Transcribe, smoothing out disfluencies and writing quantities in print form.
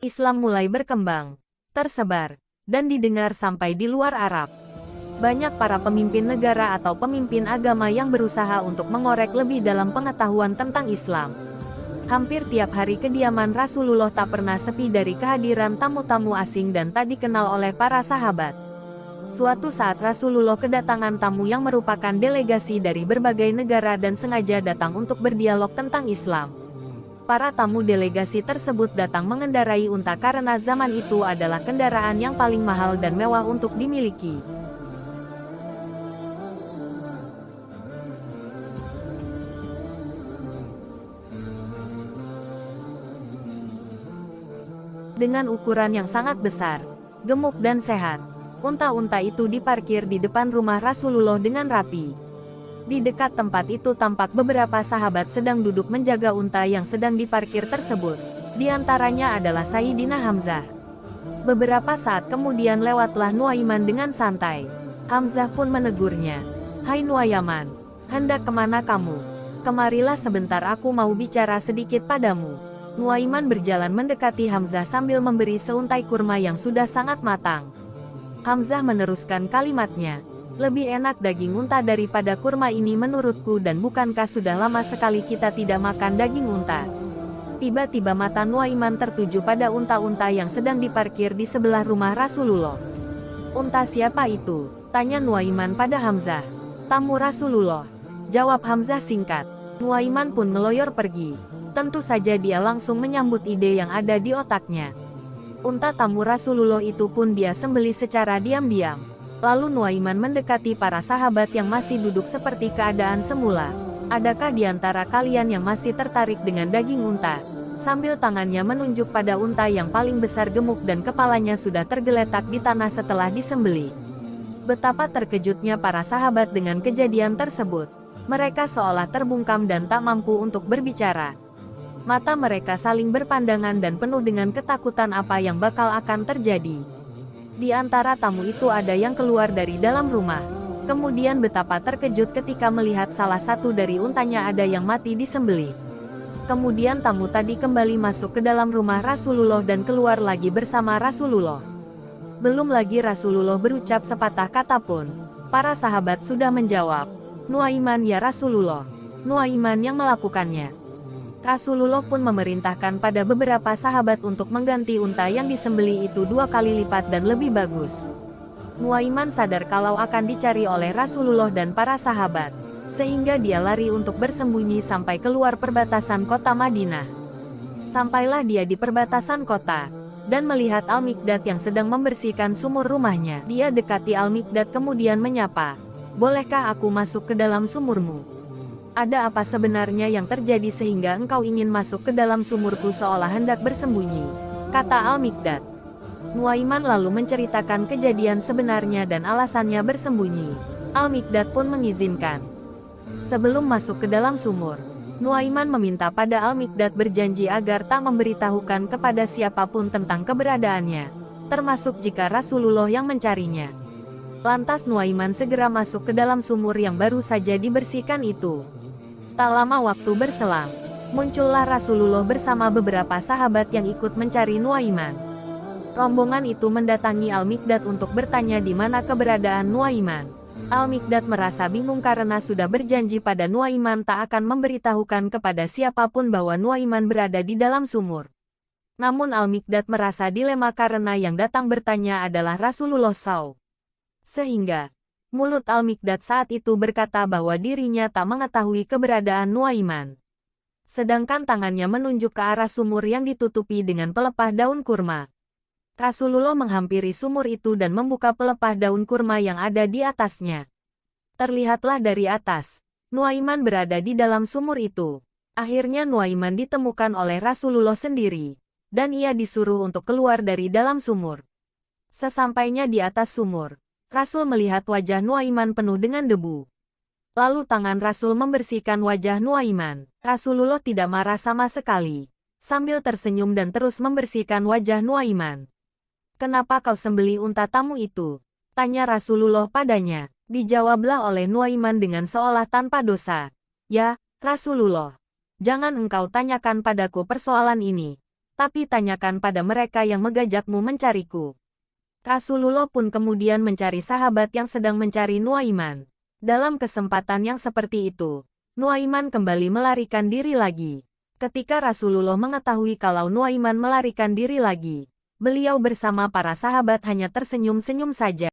Islam mulai berkembang, tersebar, dan didengar sampai di luar Arab. Banyak para pemimpin negara atau pemimpin agama yang berusaha untuk mengorek lebih dalam pengetahuan tentang Islam. Hampir tiap hari kediaman Rasulullah tak pernah sepi dari kehadiran tamu-tamu asing dan tak dikenal oleh para sahabat. Suatu saat Rasulullah kedatangan tamu yang merupakan delegasi dari berbagai negara dan sengaja datang untuk berdialog tentang Islam. Para tamu delegasi tersebut datang mengendarai unta karena zaman itu adalah kendaraan yang paling mahal dan mewah untuk dimiliki. Dengan ukuran yang sangat besar, gemuk dan sehat, unta-unta itu diparkir di depan rumah Rasulullah dengan rapi. Di dekat tempat itu tampak beberapa sahabat sedang duduk menjaga unta yang sedang diparkir tersebut. Di antaranya adalah Sayyidina Hamzah. Beberapa saat kemudian lewatlah Nuaiman dengan santai. Hamzah pun menegurnya. "Hai Nuaiman, hendak kemana kamu? Kemarilah sebentar, aku mau bicara sedikit padamu." Nuaiman berjalan mendekati Hamzah sambil memberi seuntai kurma yang sudah sangat matang. Hamzah meneruskan kalimatnya. "Lebih enak daging unta daripada kurma ini menurutku, dan bukankah sudah lama sekali kita tidak makan daging unta?" Tiba-tiba mata Nuaiman tertuju pada unta-unta yang sedang diparkir di sebelah rumah Rasulullah. "Unta siapa itu?" tanya Nuaiman pada Hamzah. "Tamu Rasulullah," jawab Hamzah singkat. Nuaiman pun meloyor pergi. Tentu saja dia langsung menyambut ide yang ada di otaknya. Unta tamu Rasulullah itu pun dia sembelih secara diam-diam. Lalu Nuaiman mendekati para sahabat yang masih duduk seperti keadaan semula. "Adakah di antara kalian yang masih tertarik dengan daging unta?" Sambil tangannya menunjuk pada unta yang paling besar gemuk dan kepalanya sudah tergeletak di tanah setelah disembelih. Betapa terkejutnya para sahabat dengan kejadian tersebut. Mereka seolah terbungkam dan tak mampu untuk berbicara. Mata mereka saling berpandangan dan penuh dengan ketakutan apa yang bakal akan terjadi. Di antara tamu itu ada yang keluar dari dalam rumah. Kemudian betapa terkejut ketika melihat salah satu dari untanya ada yang mati disembelih. Kemudian tamu tadi kembali masuk ke dalam rumah Rasulullah dan keluar lagi bersama Rasulullah. Belum lagi Rasulullah berucap sepatah kata pun, para sahabat sudah menjawab, "Nuaiman ya Rasulullah, Nuaiman yang melakukannya." Rasulullah pun memerintahkan pada beberapa sahabat untuk mengganti unta yang disembelih itu 2 kali lipat dan lebih bagus. Nuaiman sadar kalau akan dicari oleh Rasulullah dan para sahabat, sehingga dia lari untuk bersembunyi sampai keluar perbatasan kota Madinah. Sampailah dia di perbatasan kota, dan melihat Al-Miqdad yang sedang membersihkan sumur rumahnya. Dia dekati Al-Miqdad kemudian menyapa, "Bolehkah aku masuk ke dalam sumurmu? Ada apa sebenarnya yang terjadi sehingga engkau ingin masuk ke dalam sumurku seolah hendak bersembunyi?" kata Al-Miqdad. Nuaiman lalu menceritakan kejadian sebenarnya dan alasannya bersembunyi. Al-Miqdad pun mengizinkan. Sebelum masuk ke dalam sumur, Nuaiman meminta pada Al-Miqdad berjanji agar tak memberitahukan kepada siapapun tentang keberadaannya, termasuk jika Rasulullah yang mencarinya. Lantas Nuaiman segera masuk ke dalam sumur yang baru saja dibersihkan itu. Tak lama waktu berselang, muncullah Rasulullah bersama beberapa sahabat yang ikut mencari Nuaiman. Rombongan itu mendatangi Al-Miqdad untuk bertanya di mana keberadaan Nuaiman. Al-Miqdad merasa bingung karena sudah berjanji pada Nuaiman tak akan memberitahukan kepada siapapun bahwa Nuaiman berada di dalam sumur. Namun Al-Miqdad merasa dilema karena yang datang bertanya adalah Rasulullah SAW. Sehingga mulut Al-Miqdad saat itu berkata bahwa dirinya tak mengetahui keberadaan Nuaiman. Sedangkan tangannya menunjuk ke arah sumur yang ditutupi dengan pelepah daun kurma. Rasulullah menghampiri sumur itu dan membuka pelepah daun kurma yang ada di atasnya. Terlihatlah dari atas, Nuaiman berada di dalam sumur itu. Akhirnya Nuaiman ditemukan oleh Rasulullah sendiri, dan ia disuruh untuk keluar dari dalam sumur. Sesampainya di atas sumur, Rasul melihat wajah Nuaiman penuh dengan debu. Lalu tangan Rasul membersihkan wajah Nuaiman. Rasulullah tidak marah sama sekali, sambil tersenyum dan terus membersihkan wajah Nuaiman. "Kenapa kau sembelih unta tamu itu?" tanya Rasulullah padanya. Dijawablah oleh Nuaiman dengan seolah tanpa dosa, "Ya, Rasulullah, jangan engkau tanyakan padaku persoalan ini. Tapi tanyakan pada mereka yang mengajakmu mencariku. Rasulullah pun kemudian mencari sahabat yang sedang mencari Nuaiman. Dalam kesempatan yang seperti itu, Nuaiman kembali melarikan diri lagi. Ketika Rasulullah mengetahui kalau Nuaiman melarikan diri lagi, beliau bersama para sahabat hanya tersenyum-senyum saja.